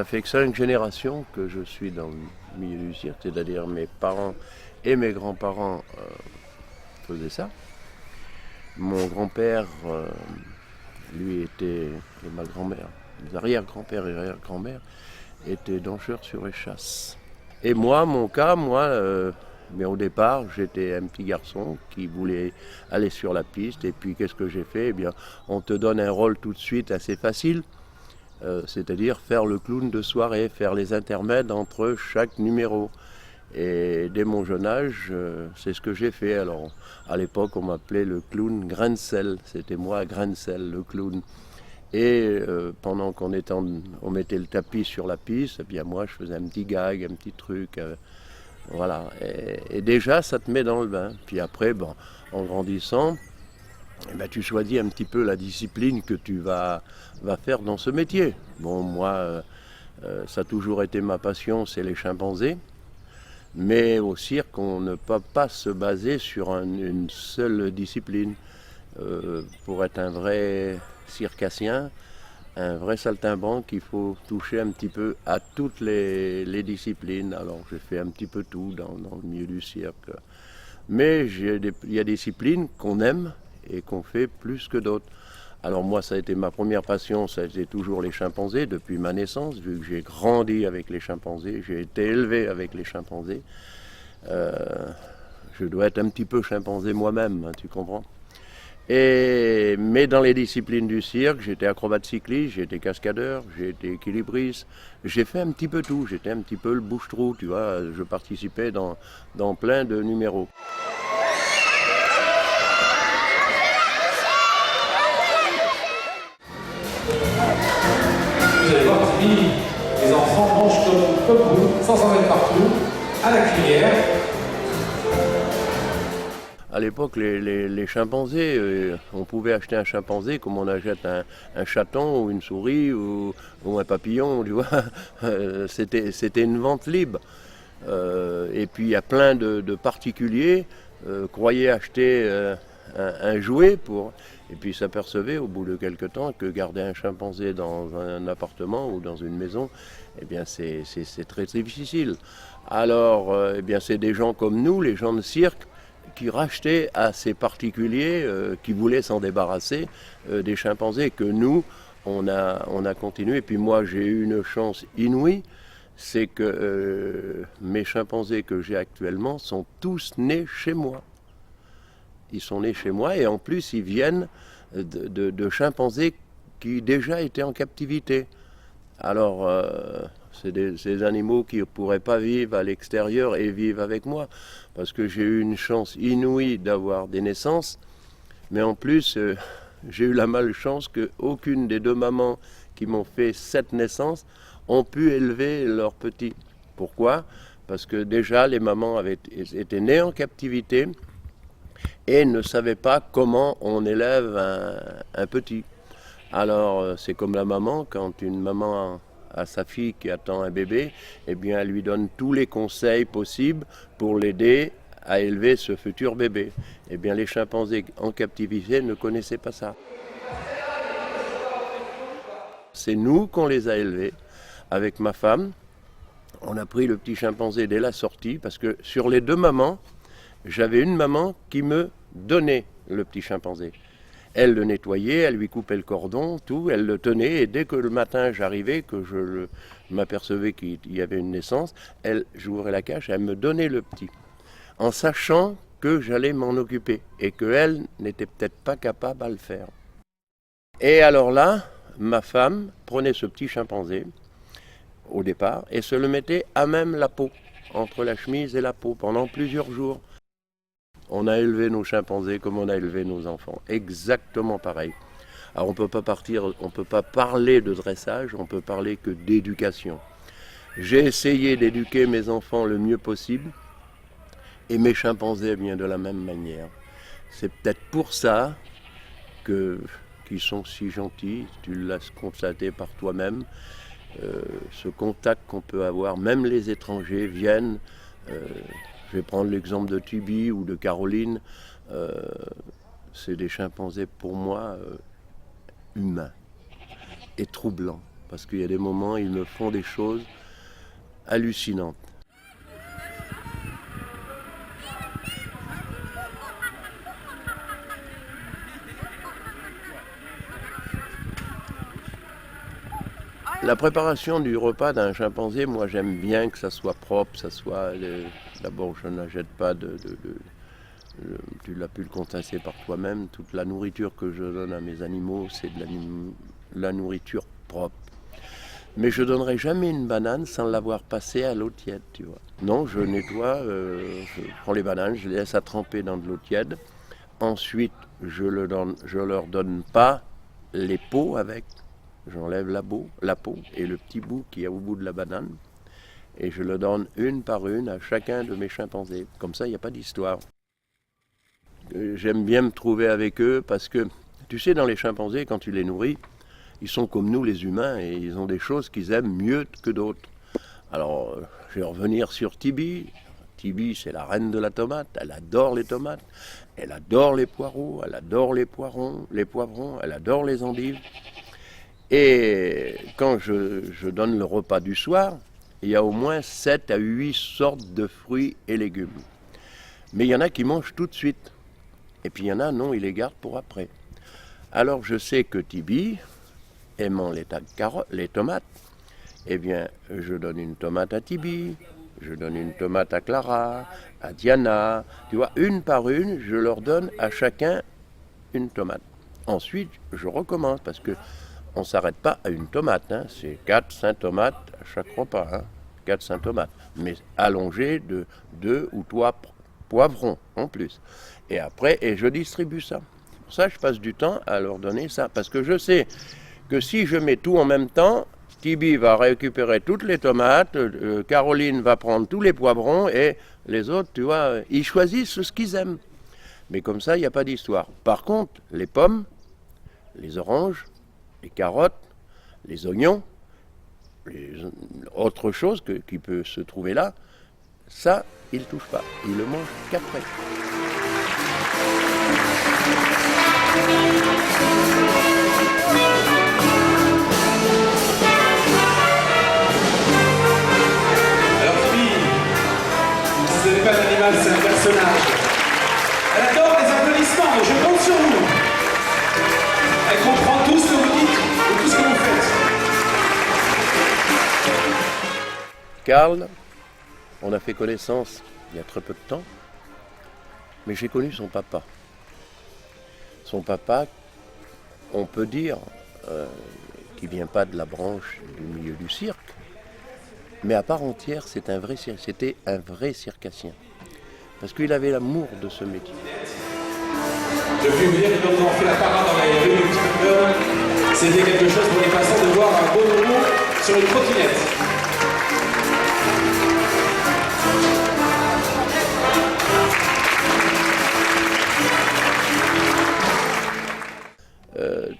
Ça fait que 5 générations que je suis dans le milieu du cirque, c'est-à-dire mes parents et mes grands-parents faisaient ça. Mon grand-père, lui, était, et ma grand-mère, mes arrière-grands-pères et arrière-grand-mère, étaient danseurs sur échasse. Et moi, mon cas, mais au départ, j'étais un petit garçon qui voulait aller sur la piste. Et puis, qu'est-ce que j'ai fait? Eh bien, on te donne un rôle tout de suite assez facile. C'est-à-dire faire le clown de soirée, faire les intermèdes entre chaque numéro. Et dès mon jeune âge, c'est ce que j'ai fait. Alors, à l'époque, on m'appelait le clown grain de sel. C'était moi, grain de sel, le clown. Et pendant on mettait le tapis sur la piste, eh bien moi, je faisais un petit gag, un petit truc. Voilà. Et déjà, ça te met dans le bain. Puis après, bon, en grandissant, eh ben, tu choisis un petit peu la discipline que tu vas faire dans ce métier. Bon, moi, ça a toujours été ma passion, c'est les chimpanzés. Mais au cirque, on ne peut pas se baser sur une seule discipline. Pour être un vrai circassien, un vrai saltimbanque, il faut toucher un petit peu à toutes les disciplines. Alors j'ai fait un petit peu tout dans le milieu du cirque. Mais il y a des disciplines qu'on aime et qu'on fait plus que d'autres. Alors moi, ça a été ma première passion, ça a été toujours les chimpanzés depuis ma naissance, vu que j'ai grandi avec les chimpanzés, j'ai été élevé avec les chimpanzés. Je dois être un petit peu chimpanzé moi-même, hein, tu comprends? Mais dans les disciplines du cirque, j'étais acrobate cycliste, j'ai été cascadeur, j'ai été équilibriste, j'ai fait un petit peu tout, j'étais un petit peu le bouche-trou, tu vois, je participais dans plein de numéros. Vous allez voir qu'ici, les enfants mangent comme vous, sans en mettre partout, à la cuillère. À l'époque, les chimpanzés, on pouvait acheter un chimpanzé comme on achète un chaton ou une souris ou un papillon, tu vois. C'était une vente libre. Et puis il y a plein de particuliers croyaient acheter un jouet et puis s'apercevaient au bout de quelque temps que garder un chimpanzé dans un appartement ou dans une maison, eh bien c'est très difficile. Alors, eh bien c'est des gens comme nous, les gens de cirque, qui rachetaient à ces particuliers qui voulaient s'en débarrasser des chimpanzés que nous, on a continué. Et puis moi, j'ai eu une chance inouïe, c'est que mes chimpanzés que j'ai actuellement sont tous nés chez moi. Ils sont nés chez moi et en plus, ils viennent de chimpanzés qui déjà étaient en captivité. Alors, c'est des animaux qui ne pourraient pas vivre à l'extérieur et vivent avec moi. Parce que j'ai eu une chance inouïe d'avoir des naissances. Mais en plus, j'ai eu la malchance qu'aucune des deux mamans qui m'ont fait cette naissance ont pu élever leurs petits. Pourquoi? Parce que déjà, les mamans étaient nées en captivité et ne savaient pas comment on élève un petit. Alors, c'est comme la maman, quand une maman a sa fille qui attend un bébé, eh bien, elle lui donne tous les conseils possibles pour l'aider à élever ce futur bébé. Eh bien, les chimpanzés en captivité ne connaissaient pas ça. C'est nous qu'on les a élevés. Avec ma femme, on a pris le petit chimpanzé dès la sortie, parce que sur les deux mamans, j'avais une maman qui me donnait le petit chimpanzé. Elle le nettoyait, elle lui coupait le cordon, tout, elle le tenait, et dès que le matin j'arrivais, que je m'apercevais qu'il y avait une naissance, j'ouvrais la cage, elle me donnait le petit, en sachant que j'allais m'en occuper, et qu'elle n'était peut-être pas capable à le faire. Et alors là, ma femme prenait ce petit chimpanzé, au départ, et se le mettait à même la peau, entre la chemise et la peau, pendant plusieurs jours. On a élevé nos chimpanzés comme on a élevé nos enfants, exactement pareil. Alors on ne peut pas parler de dressage, on peut parler que d'éducation. J'ai essayé d'éduquer mes enfants le mieux possible, et mes chimpanzés bien de la même manière. C'est peut-être pour ça qu'ils sont si gentils, tu l'as constaté par toi-même. Ce contact qu'on peut avoir, même les étrangers viennent. Je vais prendre l'exemple de Tibi ou de Caroline. C'est des chimpanzés pour moi humains et troublants. parce qu'il y a des moments, ils me font des choses hallucinantes. La préparation du repas d'un chimpanzé, moi j'aime bien que ça soit propre, D'abord, je n'achète pas tu l'as pu le constater par toi-même, toute la nourriture que je donne à mes animaux, c'est de la nourriture propre. Mais je ne donnerai jamais une banane sans l'avoir passée à l'eau tiède, tu vois. Non, je nettoie, je prends les bananes, je les laisse à tremper dans de l'eau tiède. Ensuite, je leur donne pas les peaux avec. J'enlève la peau et le petit bout qui est au bout de la banane. Et je le donne une par une à chacun de mes chimpanzés. Comme ça, il n'y a pas d'histoire. J'aime bien me trouver avec eux parce que, tu sais, dans les chimpanzés, quand tu les nourris, ils sont comme nous les humains et ils ont des choses qu'ils aiment mieux que d'autres. Alors, je vais revenir sur Tibi. Tibi, c'est la reine de la tomate. Elle adore les tomates. Elle adore les poireaux. Elle adore les poivrons. Elle adore les endives. Et quand je donne le repas du soir, il y a au moins 7 à 8 sortes de fruits et légumes. Mais il y en a qui mangent tout de suite. Et puis il y en a, non, ils les gardent pour après. Alors je sais que Tibi, aimant les tomates, eh bien, je donne une tomate à Tibi, je donne une tomate à Clara, à Diana. Tu vois, une par une, je leur donne à chacun une tomate. Ensuite, je recommence parce que on ne s'arrête pas à une tomate, hein. C'est 4-5 tomates à chaque repas, hein. 4-5 tomates, mais allongées de 2 ou 3 poivrons en plus. Et après, je distribue ça. Pour ça, je passe du temps à leur donner ça, parce que je sais que si je mets tout en même temps, Tibi va récupérer toutes les tomates, Caroline va prendre tous les poivrons, et les autres, tu vois, ils choisissent ce qu'ils aiment. Mais comme ça, il n'y a pas d'histoire. Par contre, les pommes, les oranges, les carottes, les oignons, autre chose qui peut se trouver là, ça, ils ne touchent pas. Ils le mangent qu'après. Alors Tibi, ce n'est pas un animal, c'est un personnage. Elle adore les applaudissements, mais je compte sur vous. Elle comprend tout ce que vous dites et tout ce que vous faites. Karl, on a fait connaissance il y a très peu de temps, mais j'ai connu son papa. Son papa, on peut dire, qui ne vient pas de la branche du milieu du cirque, mais à part entière, c'était un vrai circassien. Parce qu'il avait l'amour de ce métier. Je puis vous dire que quand on fait la parade dans les rues du Twitter, c'était quelque chose pour les passants de voir un beau nouveau sur une trottinette.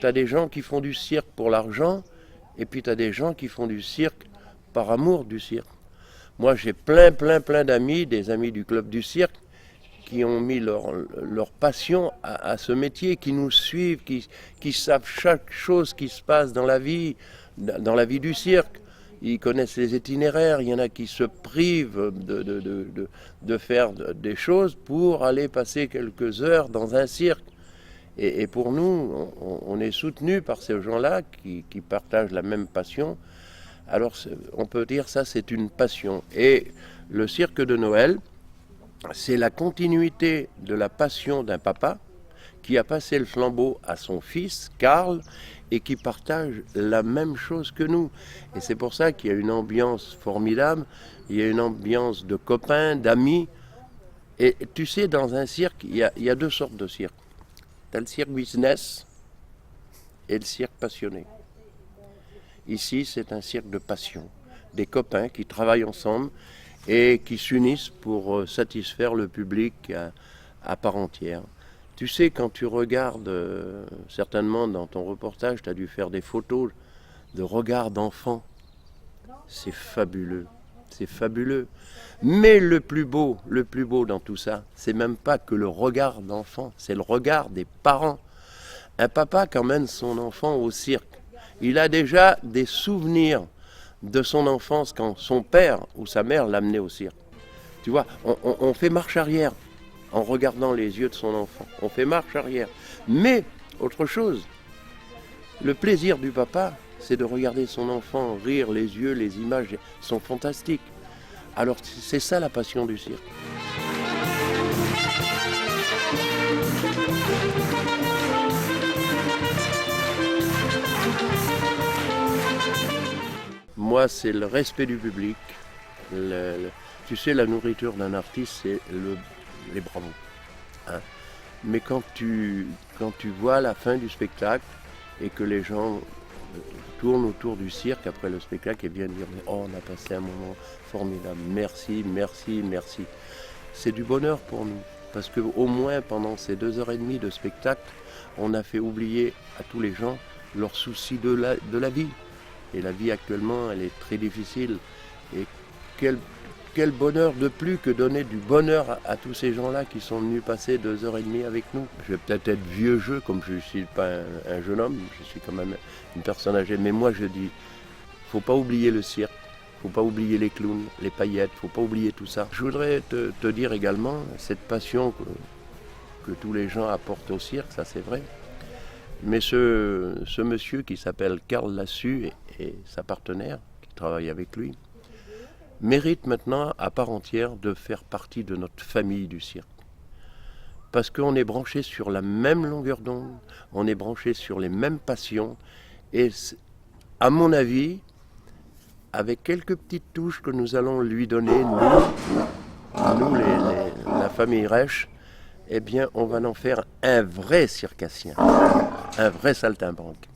T'as des gens qui font du cirque pour l'argent, et puis t'as des gens qui font du cirque par amour du cirque. Moi, j'ai plein d'amis, des amis du club du cirque, qui ont mis leur passion à ce métier, qui nous suivent, qui savent chaque chose qui se passe dans la vie du cirque. Ils connaissent les itinéraires, il y en a qui se privent de faire des choses pour aller passer quelques heures dans un cirque. Et pour nous, on est soutenus par ces gens-là qui partagent la même passion. Alors on peut dire ça, c'est une passion. Et le cirque de Noël, c'est la continuité de la passion d'un papa qui a passé le flambeau à son fils, Karl, et qui partage la même chose que nous. Et c'est pour ça qu'il y a une ambiance formidable, il y a une ambiance de copains, d'amis. Et tu sais, dans un cirque, il y a 2 sortes de cirques. Tu as le cirque business et le cirque passionné. Ici, c'est un cirque de passion. Des copains qui travaillent ensemble et qui s'unissent pour satisfaire le public à part entière. Tu sais, quand tu regardes, certainement dans ton reportage, tu as dû faire des photos de regards d'enfants. C'est fabuleux. C'est fabuleux. Mais le plus beau dans tout ça, c'est même pas que le regard d'enfant, c'est le regard des parents. Un papa qui emmène son enfant au cirque, Il a déjà des souvenirs de son enfance quand son père ou sa mère l'amenait au cirque. Tu vois, on fait marche arrière en regardant les yeux de son enfant. On fait marche arrière. Mais, autre chose, le plaisir du papa, c'est de regarder son enfant rire, les yeux, les images sont fantastiques. Alors c'est ça la passion du cirque. Moi, c'est le respect du public. Tu sais, la nourriture d'un artiste, c'est les bravos. Hein. Mais quand tu vois la fin du spectacle et que les gens tournent autour du cirque après le spectacle et viennent dire « Oh, on a passé un moment formidable, merci, merci, merci ». C'est du bonheur pour nous. Parce qu'au moins, pendant ces 2h30 de spectacle, on a fait oublier à tous les gens leurs soucis de la vie. Et la vie actuellement, elle est très difficile. Et quel bonheur de plus que donner du bonheur à tous ces gens-là qui sont venus passer 2h30 avec nous. Je vais peut-être être vieux jeu, comme je ne suis pas un jeune homme, je suis quand même une personne âgée. Mais moi, je dis, faut pas oublier le cirque, faut pas oublier les clowns, les paillettes, faut pas oublier tout ça. Je voudrais te dire également, cette passion que tous les gens apportent au cirque, ça c'est vrai. Mais ce monsieur qui s'appelle Karl Lassus et sa partenaire, qui travaille avec lui, mérite maintenant à part entière de faire partie de notre famille du cirque. Parce qu'on est branché sur la même longueur d'onde, on est branché sur les mêmes passions, et à mon avis, avec quelques petites touches que nous allons lui donner, nous la famille Reich, eh bien, on va en faire un vrai circassien, un vrai saltimbanque.